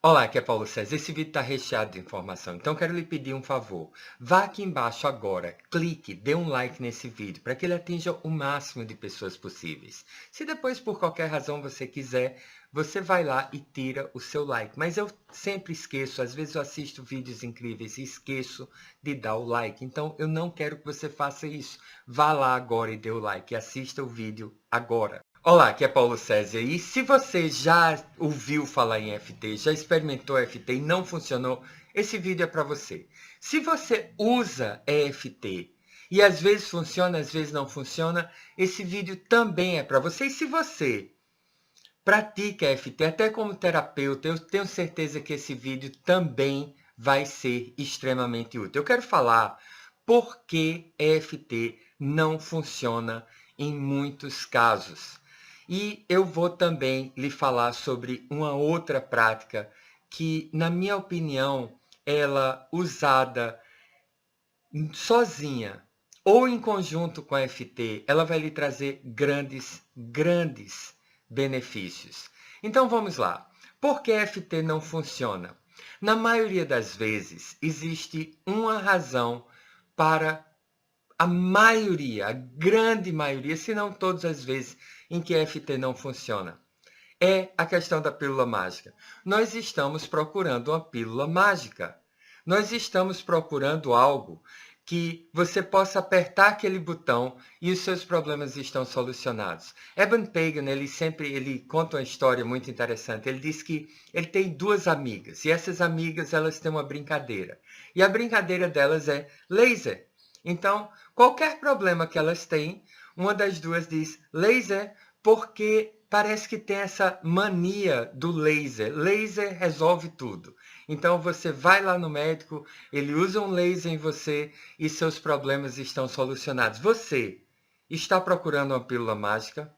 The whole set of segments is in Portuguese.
Olá, aqui é Paulo César. Esse vídeo está recheado de informação, então quero lhe pedir um favor. Vá aqui embaixo agora, clique, dê um like nesse vídeo para que ele atinja o máximo de pessoas possíveis. Se depois, por qualquer razão, você quiser, você vai lá e tira o seu like. Mas eu sempre esqueço, às vezes eu assisto vídeos incríveis e esqueço de dar o like. Então eu não quero que você faça isso. Vá lá agora e dê o like e assista o vídeo agora. Olá, aqui é Paulo César e se você já ouviu falar em EFT, já experimentou EFT e não funcionou, esse vídeo é para você. Se você usa EFT e às vezes funciona, às vezes não funciona, esse vídeo também é para você. E se você pratica EFT até como terapeuta, eu tenho certeza que esse vídeo também vai ser extremamente útil. Eu quero falar por que EFT não funciona em muitos casos. E eu vou também lhe falar sobre uma outra prática que, na minha opinião, ela usada sozinha ou em conjunto com a EFT, ela vai lhe trazer grandes benefícios. Então vamos lá. Por que a EFT não funciona? Na maioria das vezes, existe uma razão para a grande maioria, se não todas as vezes, em que EFT não funciona. É a questão da pílula mágica. Nós estamos procurando uma pílula mágica. Nós estamos procurando algo que você possa apertar aquele botão e os seus problemas estão solucionados. Eben Pagan, ele conta uma história muito interessante. Ele diz que ele tem duas amigas e essas amigas elas têm uma brincadeira. E a brincadeira delas é laser. Então, qualquer problema que elas têm, uma das duas diz laser porque parece que tem essa mania do laser. Laser resolve tudo. Então você vai lá no médico, ele usa um laser em você e seus problemas estão solucionados. Você está procurando uma pílula mágica?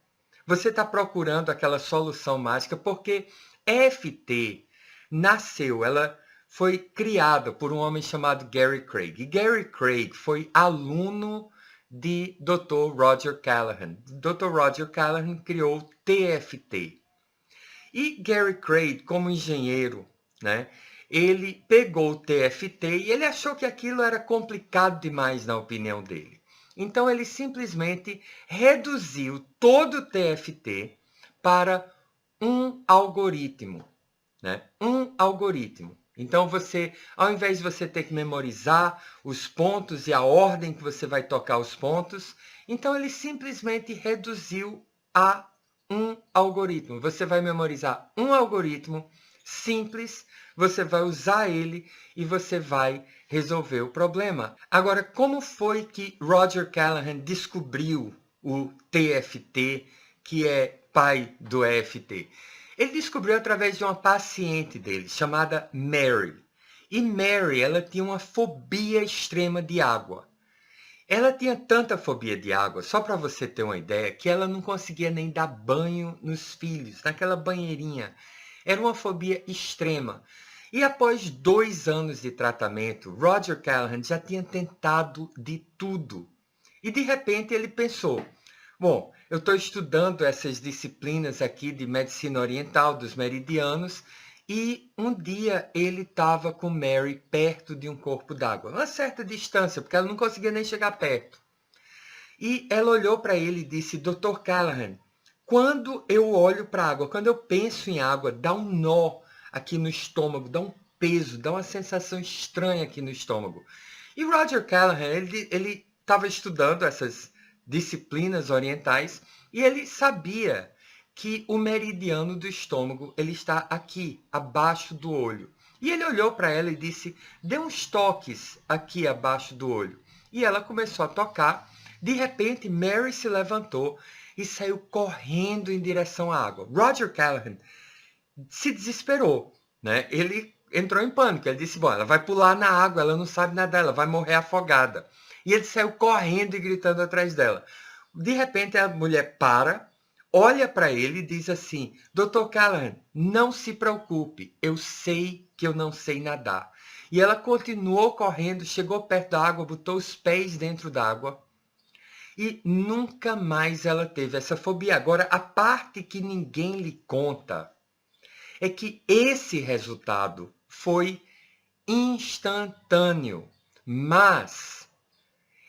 Você está procurando aquela solução mágica? Porque EFT nasceu, ela foi criada por um homem chamado Gary Craig. E Gary Craig foi aluno de Dr. Roger Callahan. Dr. Roger Callahan criou TFT. E Gary Craig, como engenheiro, né, ele pegou o TFT e ele achou que aquilo era complicado demais na opinião dele. Então ele simplesmente reduziu todo o TFT para um algoritmo, né? Um algoritmo. Então você, ao invés de você ter que memorizar os pontos e a ordem que você vai tocar os pontos, então ele simplesmente reduziu a um algoritmo. Você vai memorizar um algoritmo simples, você vai usar ele e você vai resolver o problema. Agora, como foi que Roger Callahan descobriu o TFT, que é pai do EFT? Ele descobriu através de uma paciente dele, chamada Mary. E Mary, ela tinha uma fobia extrema de água. Ela tinha tanta fobia de água, só para você ter uma ideia, que ela não conseguia nem dar banho nos filhos, naquela banheirinha. Era uma fobia extrema. E após 2 anos de tratamento, Roger Callahan já tinha tentado de tudo. E de repente ele pensou, bom, eu estou estudando essas disciplinas aqui de medicina oriental, dos meridianos, e um dia ele estava com Mary perto de um corpo d'água, uma certa distância, porque ela não conseguia nem chegar perto. E ela olhou para ele e disse, Dr. Callahan, quando eu olho para a água, quando eu penso em água, dá um nó aqui no estômago, dá um peso, dá uma sensação estranha aqui no estômago. E Roger Callahan, ele estava estudando essas disciplinas orientais e ele sabia que o meridiano do estômago ele está aqui, abaixo do olho. E ele olhou para ela e disse, dê uns toques aqui abaixo do olho. E ela começou a tocar. De repente, Mary se levantou e saiu correndo em direção à água. Roger Callahan se desesperou, né? Ele entrou em pânico. Ele disse, bom, ela vai pular na água, ela não sabe nadar, ela vai morrer afogada. E ele saiu correndo e gritando atrás dela. De repente, a mulher para, olha para ele e diz assim, Dr. Callahan, não se preocupe, eu sei que eu não sei nadar. E ela continuou correndo, chegou perto da água, botou os pés dentro d'água e nunca mais ela teve essa fobia. Agora, a parte que ninguém lhe conta é que esse resultado foi instantâneo, mas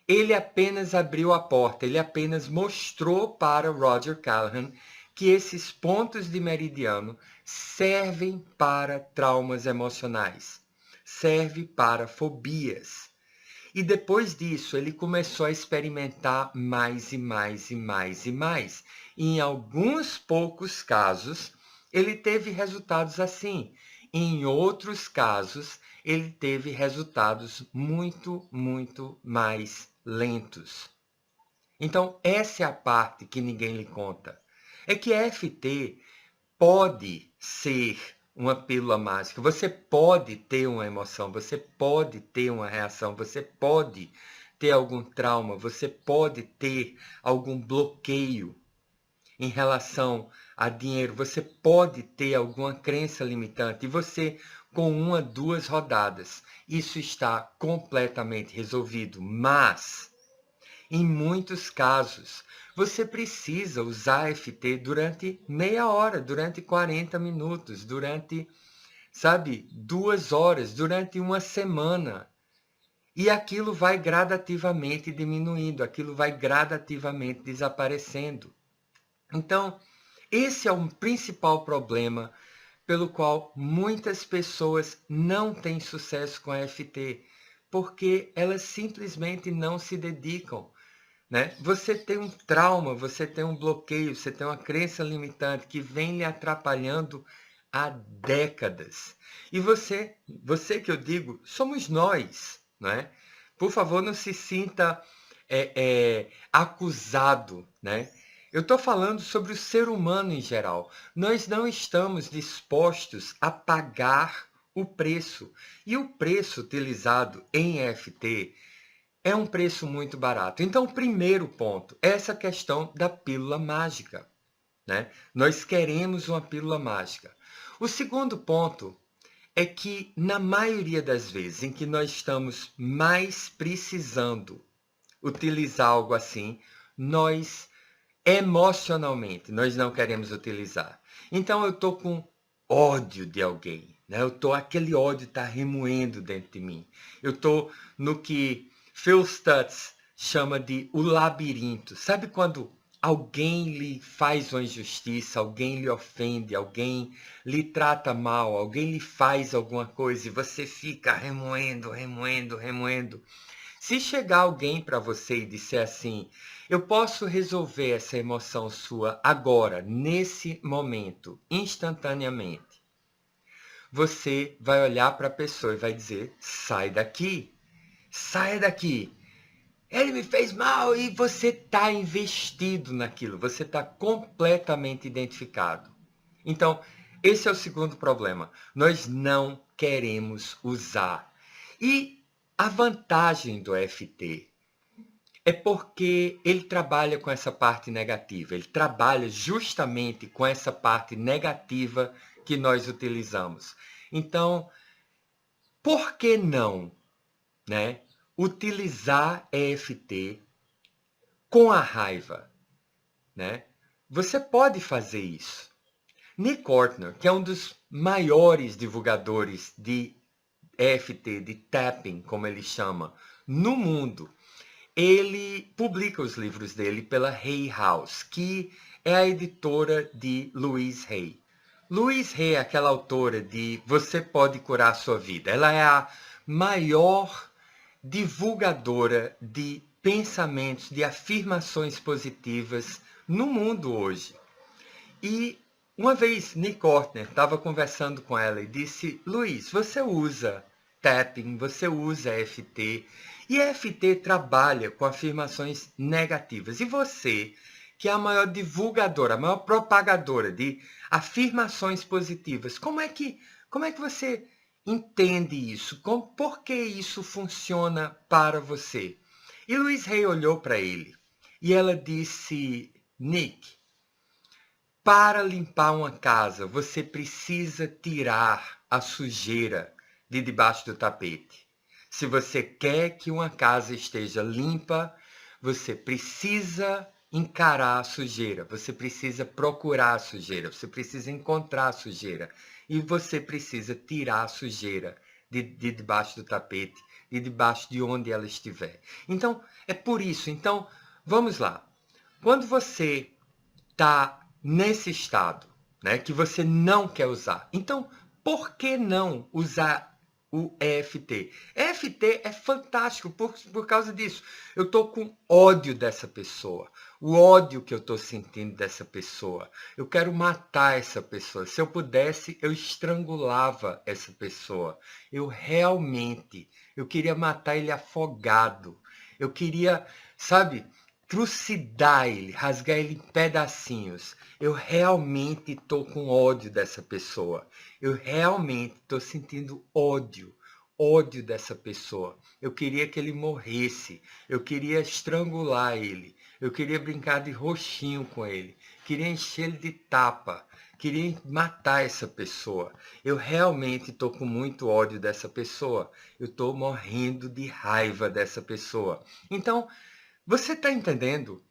ele apenas abriu a porta, ele apenas mostrou para Roger Callahan que esses pontos de meridiano servem para traumas emocionais, serve para fobias. E depois disso, ele começou a experimentar mais e mais e mais e mais. E em alguns poucos casos, ele teve resultados assim. Em outros casos, ele teve resultados muito, muito mais lentos. Então, essa é a parte que ninguém lhe conta. É que EFT pode ser uma pílula mágica. Você pode ter uma emoção, você pode ter uma reação, você pode ter algum trauma, você pode ter algum bloqueio em relação a dinheiro, você pode ter alguma crença limitante e você, com uma, duas rodadas, isso está completamente resolvido. Mas, em muitos casos, você precisa usar FT durante meia hora, durante 40 minutos, durante, 2 horas, durante uma semana. E aquilo vai gradativamente diminuindo, aquilo vai gradativamente desaparecendo. Então, esse é o principal problema pelo qual muitas pessoas não têm sucesso com a FT, porque elas simplesmente não se dedicam. Né? Você tem um trauma, você tem um bloqueio, você tem uma crença limitante que vem lhe atrapalhando há décadas. E você que eu digo, somos nós, né? Por favor, não se sinta acusado, né? Eu estou falando sobre o ser humano em geral. Nós não estamos dispostos a pagar o preço. E o preço utilizado em EFT é um preço muito barato. Então, o primeiro ponto é essa questão da pílula mágica, né? Nós queremos uma pílula mágica. O segundo ponto é que, na maioria das vezes em que nós estamos mais precisando utilizar algo assim, nós emocionalmente nós não queremos utilizar. Então, eu estou com ódio de alguém, né? Aquele ódio está remoendo dentro de mim. Eu estou no que Phil Stutz chama de o labirinto. Sabe quando alguém lhe faz uma injustiça, alguém lhe ofende, alguém lhe trata mal, alguém lhe faz alguma coisa e você fica remoendo, remoendo, remoendo. Se chegar alguém para você e disser assim, eu posso resolver essa emoção sua agora, nesse momento, instantaneamente, você vai olhar para a pessoa e vai dizer, sai daqui, saia daqui. Ele me fez mal e você está investido naquilo, você está completamente identificado. Então, esse é o segundo problema. Nós não queremos usar. E a vantagem do FT é porque ele trabalha com essa parte negativa. Ele trabalha justamente com essa parte negativa que nós utilizamos. Então, por que não, né, utilizar EFT com a raiva, né? Você pode fazer isso. Nick Ortner, que é um dos maiores divulgadores de EFT, de tapping, como ele chama, no mundo, ele publica os livros dele pela Hay House, que é a editora de Louise Hay. Louise Hay é aquela autora de Você Pode Curar a Sua Vida. Ela é a maior divulgadora de pensamentos, de afirmações positivas no mundo hoje. E uma vez Nick Ortner estava conversando com ela e disse, Luiz, você usa tapping, você usa EFT, e EFT trabalha com afirmações negativas. E você, que é a maior divulgadora, a maior propagadora de afirmações positivas, como é que você entende isso? Por que isso funciona para você? E Louise Hay olhou para ele e ela disse, Nick, para limpar uma casa, você precisa tirar a sujeira de debaixo do tapete. Se você quer que uma casa esteja limpa, você precisa encarar a sujeira, você precisa procurar a sujeira, você precisa encontrar a sujeira. e você precisa tirar a sujeira de debaixo do tapete, de debaixo de onde ela estiver. Então, é por isso. Então, vamos lá. Quando você está nesse estado, né, que você não quer usar, então, por que não usar o EFT? EFT é fantástico por causa disso. Eu estou com ódio dessa pessoa. O ódio que eu estou sentindo dessa pessoa. Eu quero matar essa pessoa. Se eu pudesse, eu estrangulava essa pessoa. Eu queria matar ele afogado. Eu queria, sabe, trucidar ele, rasgar ele em pedacinhos. Eu realmente estou com ódio dessa pessoa. Eu realmente estou sentindo ódio dessa pessoa. Eu queria que ele morresse. Eu queria estrangular ele. Eu queria brincar de roxinho com ele. Queria encher ele de tapa. Queria matar essa pessoa. Eu realmente estou com muito ódio dessa pessoa. Eu estou morrendo de raiva dessa pessoa. Então, você está entendendo?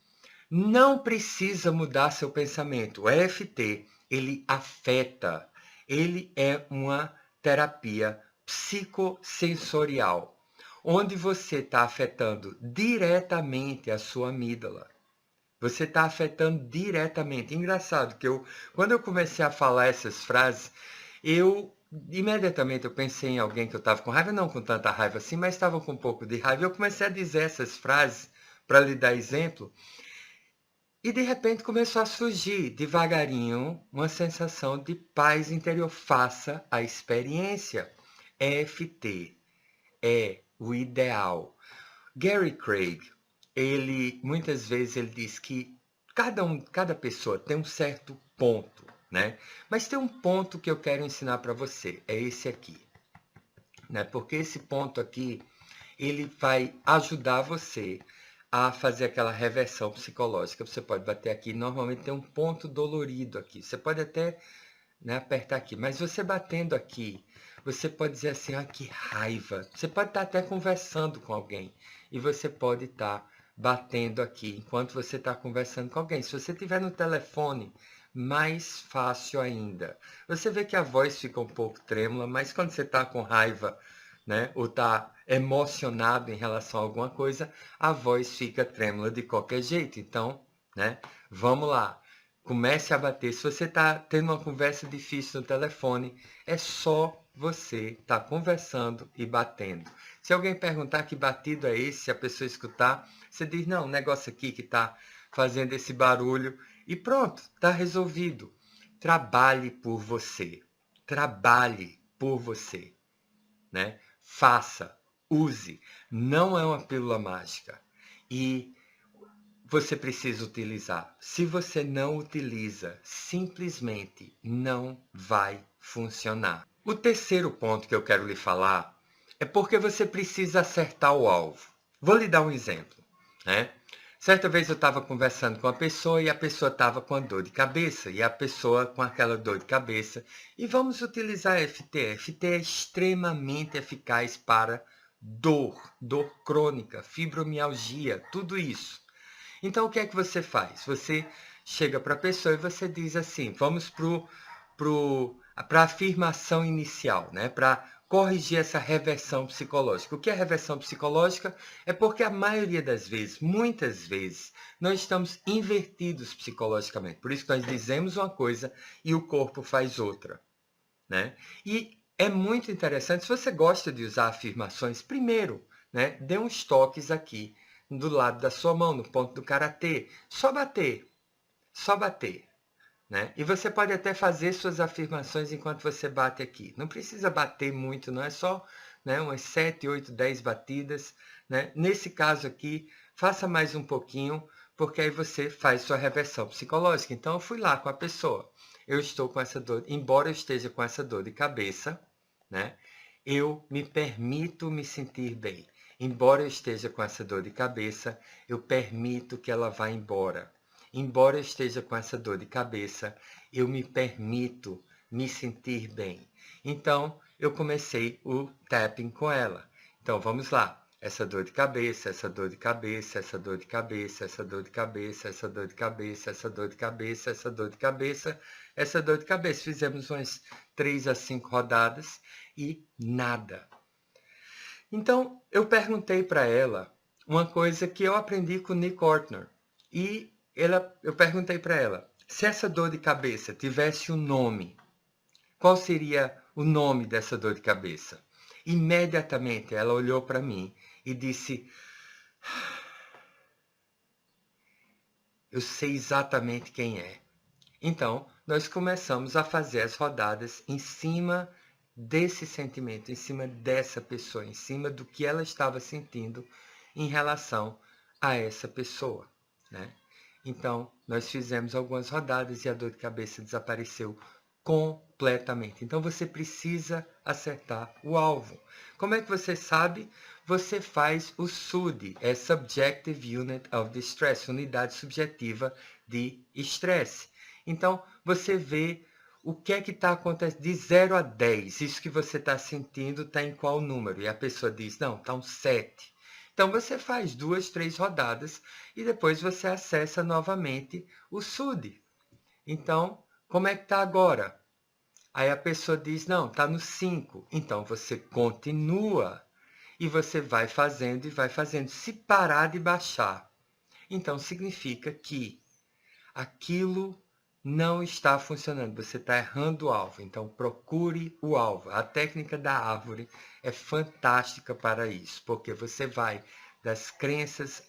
Não precisa mudar seu pensamento. O EFT, ele afeta. Ele é uma terapia psicossensorial, onde você está afetando diretamente a sua amígdala. Você está afetando diretamente. Engraçado que quando eu comecei a falar essas frases, imediatamente eu pensei em alguém que eu estava com raiva, não com tanta raiva assim, mas estava com um pouco de raiva. Eu comecei a dizer essas frases para lhe dar exemplo. E de repente começou a surgir devagarinho uma sensação de paz interior. Faça a experiência. EFT é o ideal. Gary Craig, ele muitas vezes ele diz que cada pessoa tem um certo ponto, né? Mas tem um ponto que eu quero ensinar para você, é esse aqui, né? Porque esse ponto aqui, ele vai ajudar você a fazer aquela reversão psicológica. Você pode bater aqui, normalmente tem um ponto dolorido aqui. Você pode até, né, apertar aqui, mas você batendo aqui, você pode dizer assim, ah, que raiva. Você pode estar até conversando com alguém e você pode estar batendo aqui enquanto você está conversando com alguém. Se você estiver no telefone, mais fácil ainda. Você vê que a voz fica um pouco trêmula, mas quando você está com raiva, né, ou está emocionado em relação a alguma coisa, a voz fica trêmula de qualquer jeito. Então, né, vamos lá. Comece a bater. Se você está tendo uma conversa difícil no telefone, é só você estar conversando e batendo. Se alguém perguntar que batido é esse, se a pessoa escutar, você diz, não, um negócio aqui que está fazendo esse barulho. E pronto, está resolvido. Trabalhe por você. Trabalhe por você, né? Faça, use. Não é uma pílula mágica. E você precisa utilizar. Se você não utiliza, simplesmente não vai funcionar. O terceiro ponto que eu quero lhe falar é porque você precisa acertar o alvo. Vou lhe dar um exemplo, né? Certa vez eu estava conversando com uma pessoa e a pessoa estava com a dor de cabeça e a pessoa com aquela dor de cabeça. E vamos utilizar FT. FT é extremamente eficaz para dor crônica, fibromialgia, tudo isso. Então, o que é que você faz? Você chega para a pessoa e você diz assim, vamos para a afirmação inicial, né? Para corrigir essa reversão psicológica. O que é reversão psicológica? É porque a maioria das vezes, muitas vezes, nós estamos invertidos psicologicamente. Por isso que nós dizemos uma coisa e o corpo faz outra, né? E é muito interessante, se você gosta de usar afirmações, primeiro, né, dê uns toques aqui do lado da sua mão, no ponto do karatê. Só bater, né? E você pode até fazer suas afirmações enquanto você bate aqui. Não precisa bater muito, não é só, né, umas 7, 8, 10 batidas, né? Nesse caso aqui, faça mais um pouquinho, porque aí você faz sua reversão psicológica. Então, eu fui lá com a pessoa. Eu estou com essa dor, embora eu esteja com essa dor de cabeça, né? Eu me permito me sentir bem. Embora eu esteja com essa dor de cabeça, eu permito que ela vá embora. Embora eu esteja com essa dor de cabeça, eu me permito me sentir bem. Então, eu comecei o tapping com ela. Então, vamos lá. Essa dor de cabeça, essa dor de cabeça, essa dor de cabeça, essa dor de cabeça, essa dor de cabeça, essa dor de cabeça, essa dor de cabeça, essa dor de cabeça. Fizemos umas 3 a 5 rodadas e nada. Então, eu perguntei para ela uma coisa que eu aprendi com Nick Ortner. E eu perguntei para ela, se essa dor de cabeça tivesse um nome, qual seria o nome dessa dor de cabeça? Imediatamente ela olhou para mim e disse, eu sei exatamente quem é. Então, nós começamos a fazer as rodadas em cima desse sentimento, em cima dessa pessoa, em cima do que ela estava sentindo em relação a essa pessoa, né? Então, nós fizemos algumas rodadas e a dor de cabeça desapareceu completamente. Então, você precisa acertar o alvo. Como é que você sabe? Você faz o SUD, é Subjective Unit of Distress, unidade subjetiva de estresse. Então, você vê o que é que está acontecendo de 0 a 10. Isso que você está sentindo está em qual número? E a pessoa diz, não, está um 7. Então, você faz 2, 3 rodadas e depois você acessa novamente o SUD. Então, como é que está agora? Aí a pessoa diz, não, está no 5. Então, você continua e você vai fazendo e vai fazendo. Se parar de baixar, então significa que aquilo não está funcionando, você está errando o alvo. Então, procure o alvo. A técnica da árvore é fantástica para isso, porque você vai das crenças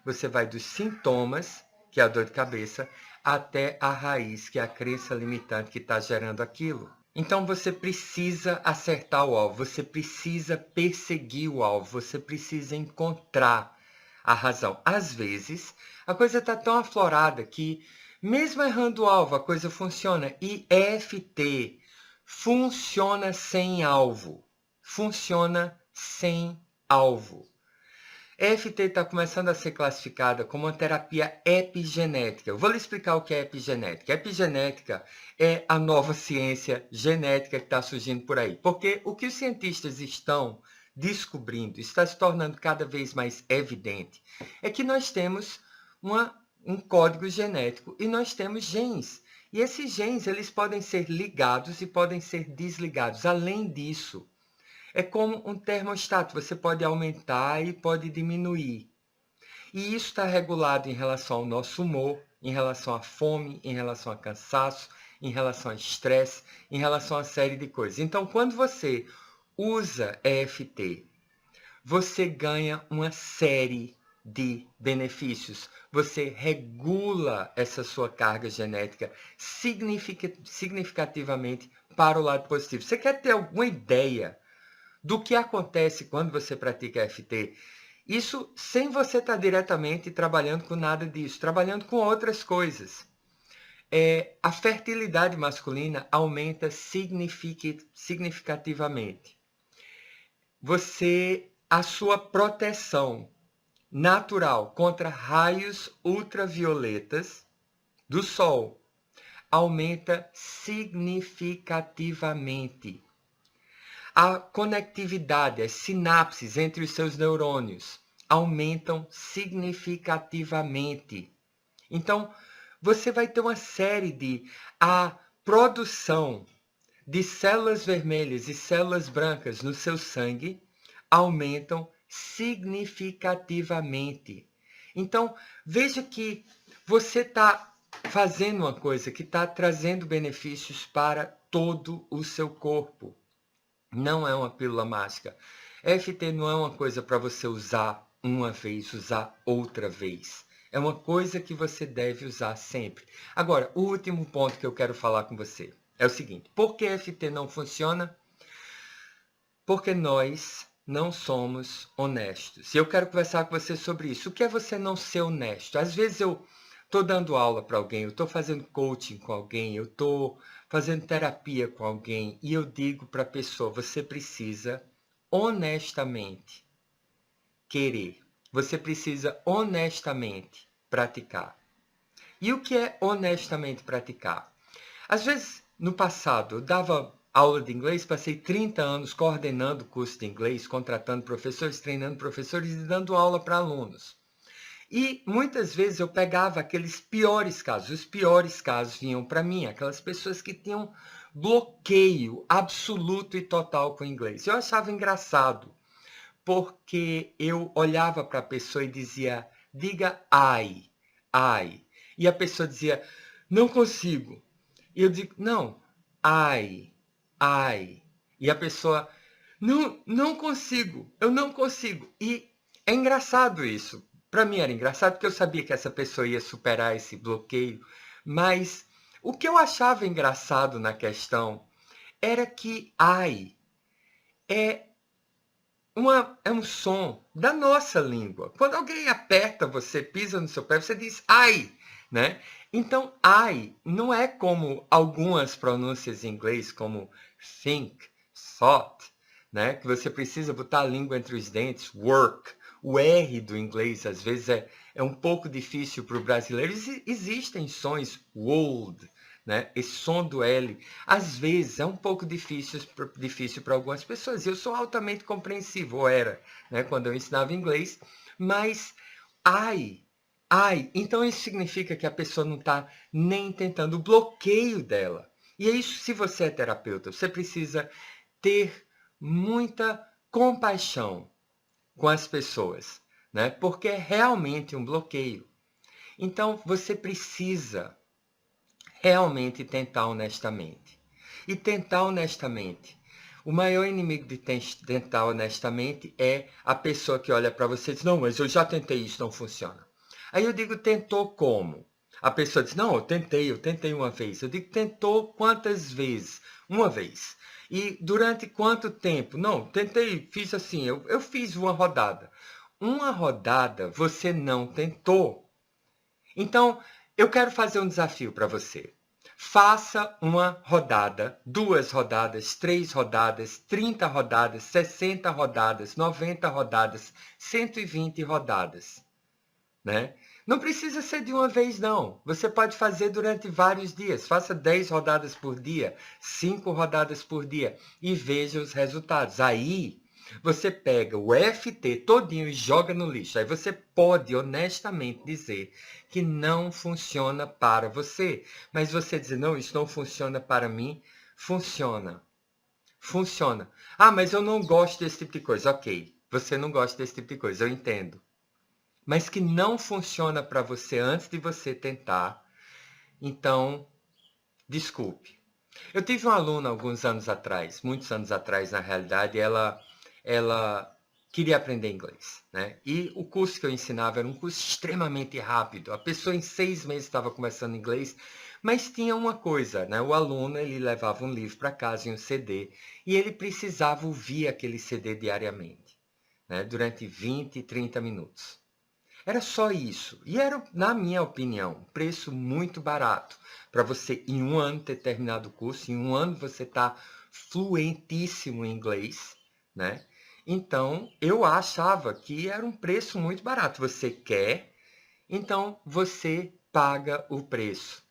você vai dos sintomas, que é a dor de cabeça, até a raiz, que é a crença limitante que está gerando aquilo. Então, você precisa acertar o alvo, você precisa perseguir o alvo, você precisa encontrar a razão. Às vezes, a coisa está tão aflorada que, mesmo errando o alvo, a coisa funciona. E EFT funciona sem alvo. Funciona sem alvo. EFT está começando a ser classificada como uma terapia epigenética. Eu vou lhe explicar o que é epigenética. Epigenética é a nova ciência genética que está surgindo por aí. Porque o que os cientistas estão descobrindo, está se tornando cada vez mais evidente, é que nós temos um código genético e nós temos genes. E esses genes eles podem ser ligados e podem ser desligados. Além disso, é como um termostato, você pode aumentar e pode diminuir. E isso está regulado em relação ao nosso humor, em relação à fome, em relação a cansaço, em relação a estresse, em relação a uma série de coisas. Então, quando você usa EFT, você ganha uma série de benefícios. Você regula essa sua carga genética significativamente para o lado positivo. Você quer ter alguma ideia do que acontece quando você pratica EFT? Isso sem você estar diretamente trabalhando com nada disso, trabalhando com outras coisas. A fertilidade masculina aumenta significativamente. A sua proteção natural contra raios ultravioletas do sol aumenta significativamente. A conectividade, as sinapses entre os seus neurônios aumentam significativamente. Então, você vai ter uma série a produção de células vermelhas e células brancas no seu sangue aumentam significativamente. Então, veja que você está fazendo uma coisa que está trazendo benefícios para todo o seu corpo. Não é uma pílula mágica. EFT não é uma coisa para você usar uma vez, usar outra vez. É uma coisa que você deve usar sempre. Agora, o último ponto que eu quero falar com você é o seguinte. Por que EFT não funciona? Porque nós não somos honestos. E eu quero conversar com você sobre isso. O que é você não ser honesto? Às vezes eu estou dando aula para alguém, eu estou fazendo coaching com alguém, eu estou fazendo terapia com alguém e eu digo para a pessoa, você precisa honestamente querer. Você precisa honestamente praticar. E o que é honestamente praticar? Às vezes, no passado, eu dava aula de inglês, passei 30 anos coordenando curso de inglês, contratando professores, treinando professores e dando aula para alunos. E muitas vezes eu pegava aqueles piores casos, os piores casos vinham para mim, aquelas pessoas que tinham bloqueio absoluto e total com o inglês. Eu achava engraçado, porque eu olhava para a pessoa e dizia, diga ai, ai. E a pessoa dizia, não consigo. E eu digo, não, ai, ai. E a pessoa, não consigo, eu não consigo. E é engraçado isso. Para mim era engraçado porque eu sabia que essa pessoa ia superar esse bloqueio. Mas o que eu achava engraçado na questão era que ai é é um som da nossa língua. Quando alguém aperta você, pisa no seu pé, você diz ai, né? Então, ai não é como algumas pronúncias em inglês, como think, thought, né? Que você precisa botar a língua entre os dentes, work. O R do inglês, às vezes, é um pouco difícil para o brasileiro. Existem sons wold, né? Esse som do L, às vezes, é um pouco difícil para algumas pessoas. Eu sou altamente compreensivo, ou era, né? Quando eu ensinava inglês, mas ai, ai, então isso significa que a pessoa não está nem tentando o bloqueio dela. E é isso, se você é terapeuta, você precisa ter muita compaixão com as pessoas, né? Porque é realmente um bloqueio. Então, você precisa realmente tentar honestamente. E tentar honestamente. O maior inimigo de tentar honestamente é a pessoa que olha para você e diz, não, mas eu já tentei isso, não funciona. Aí eu digo, tentou como? A pessoa diz, não, eu tentei uma vez. Eu digo, tentou quantas vezes? Uma vez. E durante quanto tempo? Não, tentei, fiz assim, eu fiz uma rodada. Uma rodada você não tentou. Então, eu quero fazer um desafio para você. Faça uma rodada, 2 rodadas, 3 rodadas, 30 rodadas, 60 rodadas, 90 rodadas, 120 rodadas, né? Não precisa ser de uma vez, não. Você pode fazer durante vários dias. Faça 10 rodadas por dia, 5 rodadas por dia e veja os resultados. Aí você pega o FT todinho e joga no lixo. Aí você pode honestamente dizer que não funciona para você. Mas você dizer, não, isso não funciona para mim, funciona. Funciona. Ah, mas eu não gosto desse tipo de coisa. Ok, você não gosta desse tipo de coisa, eu entendo. Mas que não funciona para você antes de você tentar, então, desculpe. Eu tive uma aluna alguns anos atrás, muitos anos atrás, na realidade, ela queria aprender inglês, né? E o curso que eu ensinava era um curso extremamente rápido. A pessoa em 6 meses estava começando inglês, mas tinha uma coisa, né? O aluno, ele levava um livro para casa e um CD, e ele precisava ouvir aquele CD diariamente, né? Durante 20, 30 minutos. Era só isso. E era, na minha opinião, um preço muito barato para você, em um ano, ter terminado o curso, em um ano você tá fluentíssimo em inglês, né? Então, eu achava que era um preço muito barato. Você quer, então você paga o preço.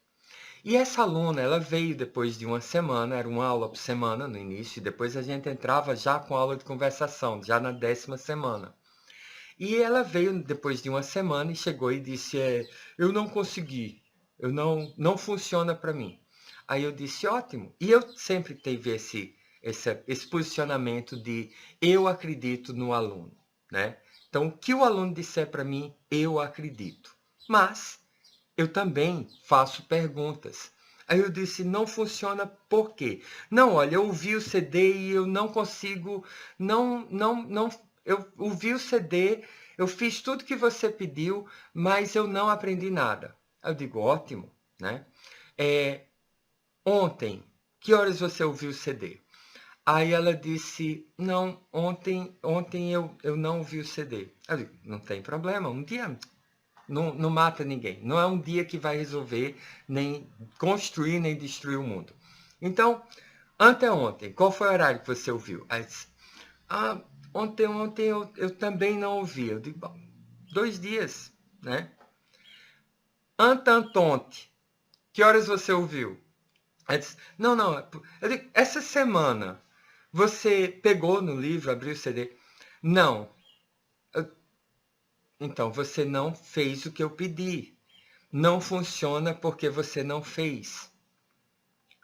E essa aluna, ela veio depois de uma semana, era uma aula por semana no início, e depois a gente entrava já com aula de conversação, já na 10ª semana. E ela veio depois de uma semana e chegou e disse, eu não consegui, não funciona para mim. Aí eu disse, ótimo. E eu sempre tive esse posicionamento de eu acredito no aluno, né? Então, o que o aluno disser para mim, eu acredito. Mas eu também faço perguntas. Aí eu disse, não funciona por quê? Não, olha, eu ouvi o CD e eu não consigo, não, eu ouvi o CD, eu fiz tudo que você pediu, mas eu não aprendi nada. Aí eu digo, ótimo, né? Ontem, que horas você ouviu o CD? Aí ela disse, não, ontem eu não ouvi o CD. Eu digo, não tem problema, um dia não mata ninguém. Não é um dia que vai resolver, nem construir, nem destruir o mundo. Então, anteontem, qual foi o horário que você ouviu? Aí disse, ontem eu também não ouvi. Eu digo, bom, 2 dias, né? Antantonte, que horas você ouviu? Ela disse, não, não. Eu digo, essa semana você pegou no livro, abriu o CD? Não. Então, você não fez o que eu pedi. Não funciona porque você não fez,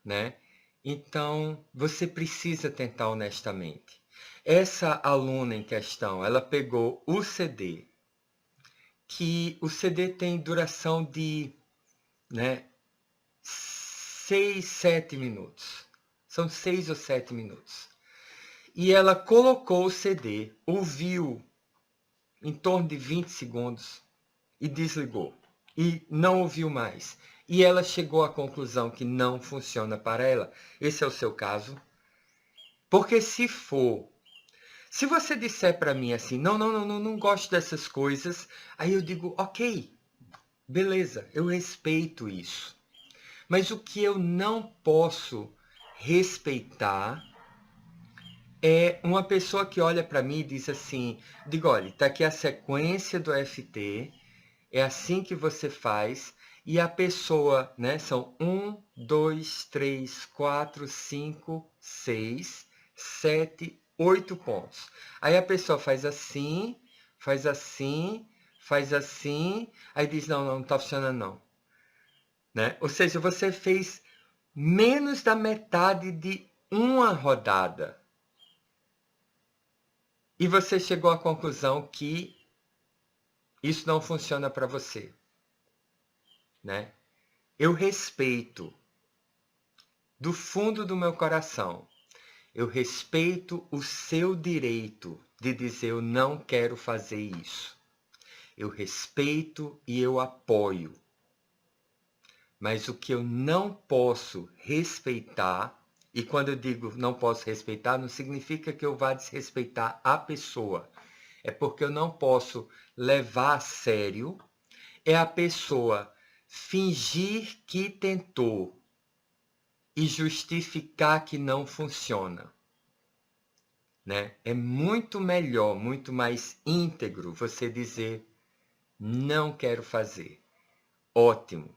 né? Então, você precisa tentar honestamente. Essa aluna em questão, ela pegou o CD, que o CD tem duração de, né, 6, 7 minutos. São 6 ou 7 minutos. E ela colocou o CD, ouviu em torno de 20 segundos e desligou. E não ouviu mais. E ela chegou à conclusão que não funciona para ela. Esse é o seu caso? Porque se for, se você disser para mim assim, não gosto dessas coisas, aí eu digo, ok, beleza, eu respeito isso. Mas o que eu não posso respeitar é uma pessoa que olha para mim e diz assim, digo, olha, tá aqui a sequência do FT, é assim que você faz, e a pessoa, né, são 1, 2, 3, 4, 5, 6, 7, 8 pontos. Aí a pessoa faz assim, faz assim, faz assim, aí diz, não tá funcionando não. Né? Ou seja, você fez menos da metade de uma rodada. E você chegou à conclusão que isso não funciona para você, né? Eu respeito do fundo do meu coração. Eu respeito o seu direito de dizer eu não quero fazer isso. Eu respeito e eu apoio. Mas o que eu não posso respeitar, e quando eu digo não posso respeitar, não significa que eu vá desrespeitar a pessoa. É porque eu não posso levar a sério, é a pessoa fingir que tentou e justificar que não funciona. Né? É muito melhor, muito mais íntegro você dizer não quero fazer. Ótimo,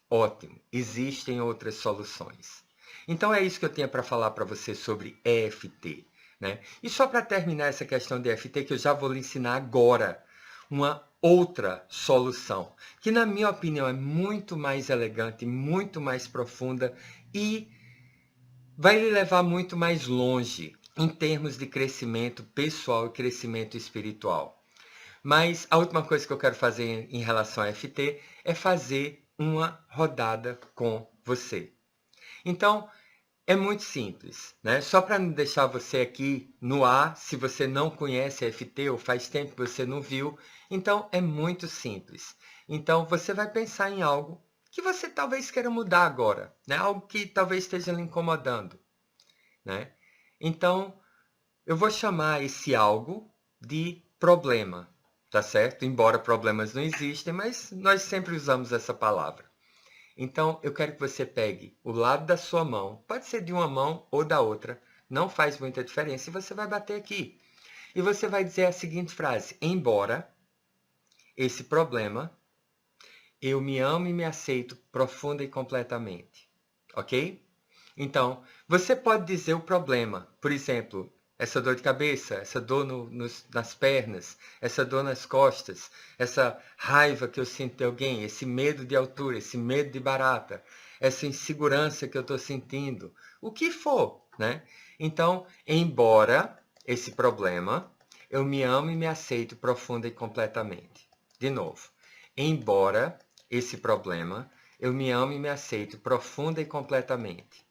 ótimo. Existem outras soluções. Então é isso que eu tinha para falar para você sobre EFT. Né? E só para terminar essa questão de EFT, que eu já vou lhe ensinar agora uma outra solução, que na minha opinião é muito mais elegante, muito mais profunda e vai lhe levar muito mais longe em termos de crescimento pessoal e crescimento espiritual. Mas a última coisa que eu quero fazer em relação a FT é fazer uma rodada com você. Então, é muito simples, né? Só para não deixar você aqui no ar, se você não conhece a FT ou faz tempo que você não viu, então é muito simples. Então, você vai pensar em algo que você talvez queira mudar agora, né? Algo que talvez esteja lhe incomodando, né? Então, eu vou chamar esse algo de problema, tá certo? Embora problemas não existem, mas nós sempre usamos essa palavra. Então, eu quero que você pegue o lado da sua mão, pode ser de uma mão ou da outra, não faz muita diferença, e você vai bater aqui. E você vai dizer a seguinte frase: embora esse problema, eu me amo e me aceito profunda e completamente. Ok? Então, você pode dizer o problema. Por exemplo, essa dor de cabeça, essa dor nas pernas, essa dor nas costas, essa raiva que eu sinto de alguém, esse medo de altura, esse medo de barata, essa insegurança que eu estou sentindo, o que for, né? Então, embora esse problema, eu me amo e me aceito profunda e completamente. De novo, embora esse problema, eu me amo e me aceito profunda e completamente.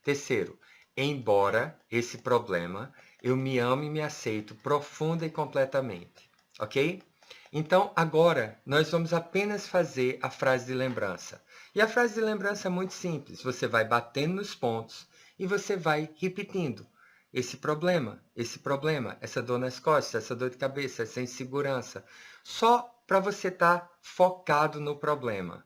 Terceiro, embora esse problema, eu me amo e me aceito profunda e completamente. Ok? Então, agora, nós vamos apenas fazer a frase de lembrança. E a frase de lembrança é muito simples. Você vai batendo nos pontos e você vai repetindo. Esse problema, essa dor nas costas, essa dor de cabeça, essa insegurança. Só para você estar focado no problema.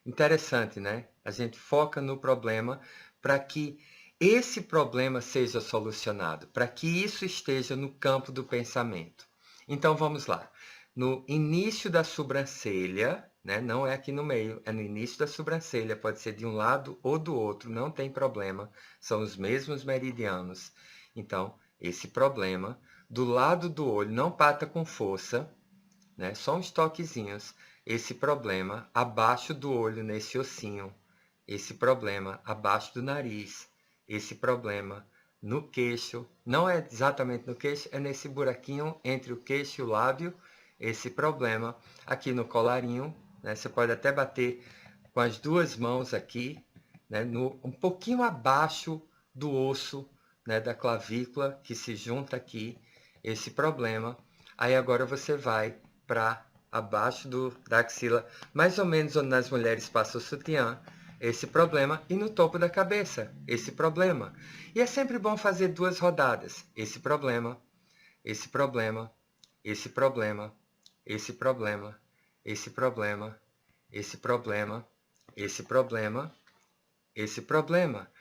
Interessante, né? A gente foca no problema para que esse problema seja solucionado, para que isso esteja no campo do pensamento. Então vamos lá. No início da sobrancelha, né? Não é aqui no meio, é no início da sobrancelha, pode ser de um lado ou do outro, não tem problema, são os mesmos meridianos. Então, esse problema do lado do olho, não bata com força, né? Só uns toquezinhos. Esse problema abaixo do olho, nesse ossinho, esse problema abaixo do nariz, esse problema no queixo, não é exatamente no queixo, é nesse buraquinho entre o queixo e o lábio, esse problema aqui no colarinho, né? Você pode até bater com as duas mãos aqui, né? Um pouquinho abaixo do osso, né? Da clavícula, que se junta aqui, esse problema. Aí agora você vai para abaixo da axila, mais ou menos onde nas mulheres passa o sutiã, esse problema, e no topo da cabeça, esse problema. E é sempre bom fazer 2 rodadas, esse problema, esse problema, esse problema, esse problema, esse problema, esse problema, esse problema, esse problema,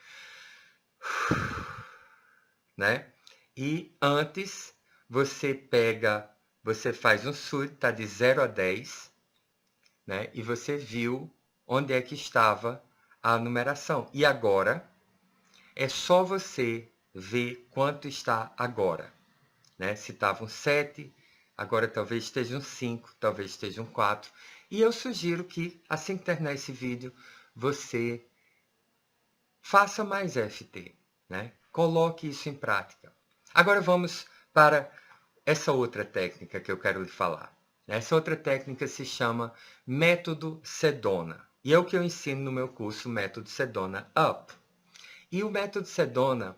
né? E antes você faz um SUD, tá de 0 a 10, né? E você viu onde é que estava a numeração. E agora é só você ver quanto está agora, né? Se estava um 7, agora talvez esteja um 5, talvez esteja um 4. E eu sugiro que, assim que terminar esse vídeo, você faça mais FT, né? Coloque isso em prática. Agora vamos para essa outra técnica que eu quero lhe falar. Essa outra técnica se chama Método Sedona. E é o que eu ensino no meu curso Método Sedona Up. E o Método Sedona,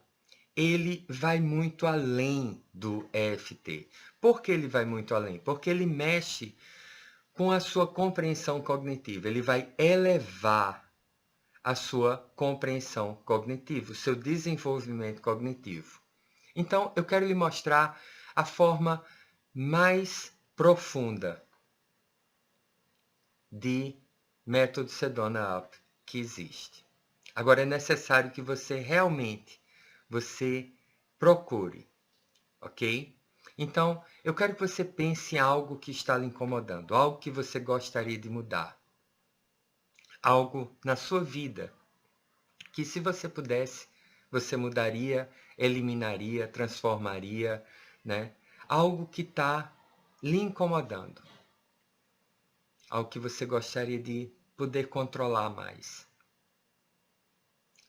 ele vai muito além do EFT. Por que ele vai muito além? Porque ele mexe com a sua compreensão cognitiva. Ele vai elevar a sua compreensão cognitiva, o seu desenvolvimento cognitivo. Então, eu quero lhe mostrar a forma mais profunda de método Sedona Up que existe. Agora, é necessário que você realmente procure, ok? Então, eu quero que você pense em algo que está lhe incomodando, algo que você gostaria de mudar. Algo na sua vida que, se você pudesse, você mudaria, eliminaria, transformaria, né? Algo que está lhe incomodando. Algo que você gostaria de poder controlar mais.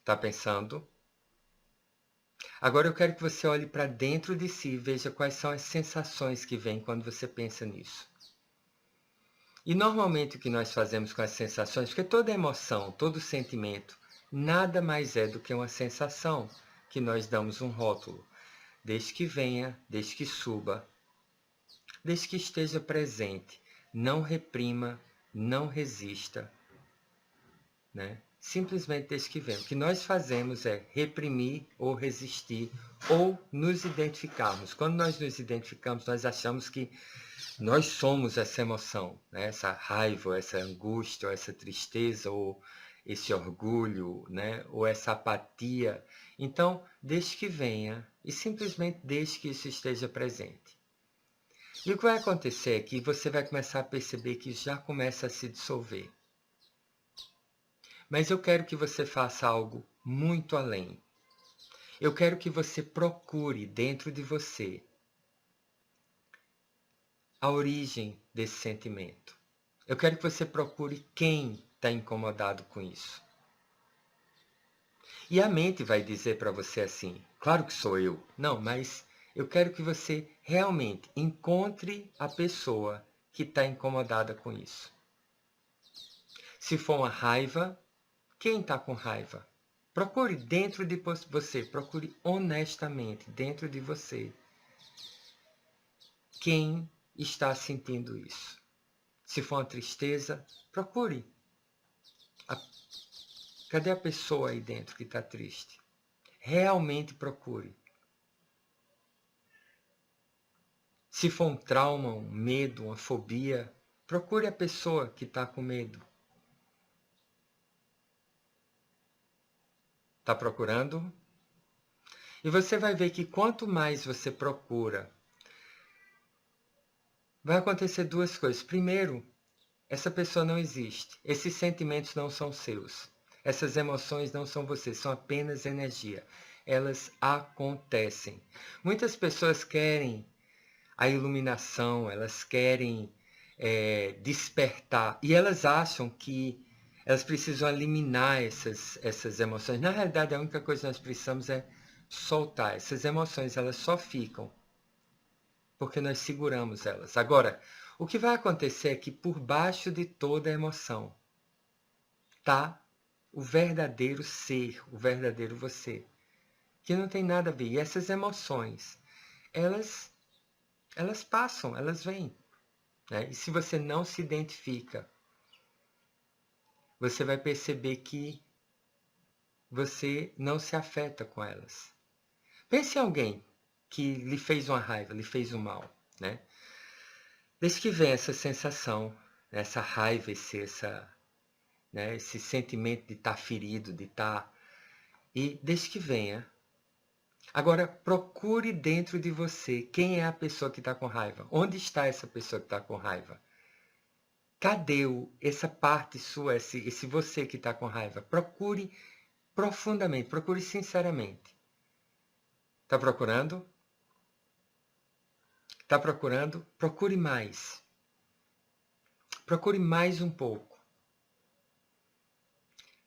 Está pensando? Agora eu quero que você olhe para dentro de si e veja quais são as sensações que vêm quando você pensa nisso. E normalmente o que nós fazemos com as sensações, porque toda emoção, todo sentimento, nada mais é do que uma sensação que nós damos um rótulo. Desde que venha, desde que suba, desde que esteja presente. Não reprima, não resista, né? Simplesmente desde que venha. O que nós fazemos é reprimir ou resistir ou nos identificarmos. Quando nós nos identificamos, nós achamos que nós somos essa emoção, né? Essa raiva, essa angústia, essa tristeza, ou esse orgulho, né? Ou essa apatia. Então, deixe que venha e simplesmente deixe que isso esteja presente. E o que vai acontecer é que você vai começar a perceber que já começa a se dissolver. Mas eu quero que você faça algo muito além. Eu quero que você procure dentro de você a origem desse sentimento. Eu quero que você procure quem está incomodado com isso. E a mente vai dizer para você assim, claro que sou eu. Não, mas eu quero que você realmente encontre a pessoa que está incomodada com isso. Se for uma raiva, quem está com raiva? Procure dentro de você, procure honestamente dentro de você quem está sentindo isso. Se for uma tristeza, procure. Cadê a pessoa aí dentro que está triste? Realmente procure. Se for um trauma, um medo, uma fobia, procure a pessoa que está com medo. Está procurando? E você vai ver que quanto mais você procura, vai acontecer 2 coisas. Primeiro, Essa pessoa não existe. Esses sentimentos não são seus. Essas emoções não são você, são apenas energia. Elas acontecem. Muitas pessoas querem a iluminação, elas querem despertar, e elas acham que elas precisam eliminar essas emoções. Na realidade, a única coisa que nós precisamos é soltar. Essas emoções, elas só ficam porque nós seguramos elas. Agora, o que vai acontecer é que por baixo de toda emoção está o verdadeiro ser, o verdadeiro você, que não tem nada a ver. E essas emoções, elas passam, elas vêm. Né? E se você não se identifica, você vai perceber que você não se afeta com elas. Pense em alguém que lhe fez uma raiva, lhe fez um mal. Né? Desde que vem essa sensação, essa raiva, esse sentimento de estar ferido, de estar... E desde que venha... Agora, procure dentro de você quem é a pessoa que está com raiva. Onde está essa pessoa que está com raiva? Cadê essa parte sua, esse você que está com raiva? Procure profundamente, procure sinceramente. Está procurando? Está procurando? Procure mais. Procure mais um pouco.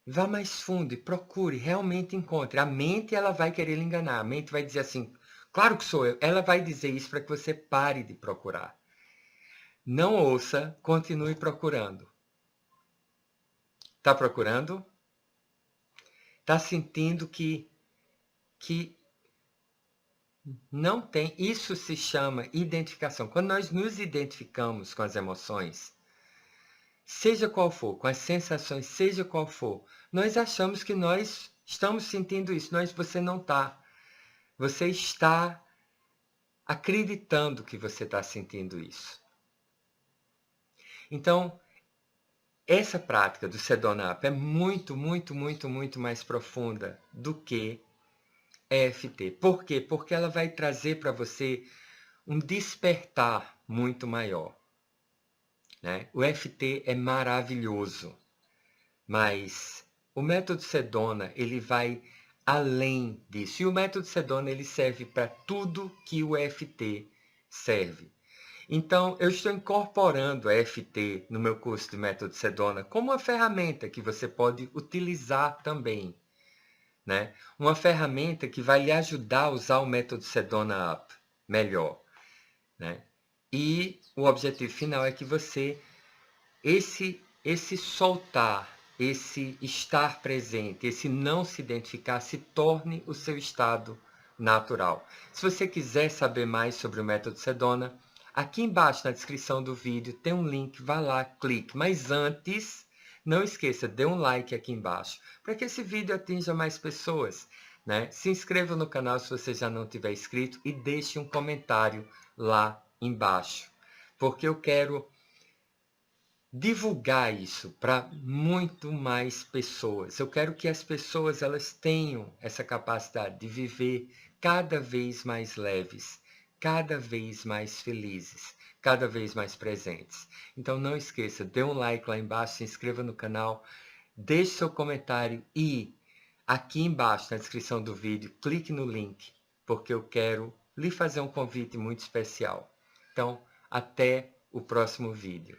Vá mais fundo e procure, realmente encontre. A mente, ela vai querer lhe enganar. A mente vai dizer assim, claro que sou eu. Ela vai dizer isso para que você pare de procurar. Não ouça, continue procurando. Está procurando? Está sentindo que não tem? Isso se chama identificação. Quando nós nos identificamos com as emoções, seja qual for, com as sensações, seja qual for, nós achamos que nós estamos sentindo isso. Você não está. Você está acreditando que você está sentindo isso. Então, essa prática do Sedona Up é muito, muito, muito, muito mais profunda do que EFT. Por quê? Porque ela vai trazer para você um despertar muito maior. Né? O EFT é maravilhoso, mas o método Sedona, ele vai além disso. E o método Sedona, ele serve para tudo que o EFT serve. Então, eu estou incorporando a EFT no meu curso de método Sedona como uma ferramenta que você pode utilizar também. Né? Uma ferramenta que vai lhe ajudar a usar o método Sedona Up melhor. Né? E o objetivo final é que você, esse soltar, esse estar presente, esse não se identificar, se torne o seu estado natural. Se você quiser saber mais sobre o método Sedona, aqui embaixo na descrição do vídeo tem um link, vá lá, clique. Mas antes, não esqueça, dê um like aqui embaixo, para que esse vídeo atinja mais pessoas. Né? Se inscreva no canal se você já não tiver inscrito e deixe um comentário lá embaixo, porque eu quero divulgar isso para muito mais pessoas. Eu quero que as pessoas elas tenham essa capacidade de viver cada vez mais leves, cada vez mais felizes, cada vez mais presentes. Então não esqueça, dê um like lá embaixo, se inscreva no canal, deixe seu comentário e aqui embaixo na descrição do vídeo, clique no link, porque eu quero lhe fazer um convite muito especial. Então, até o próximo vídeo.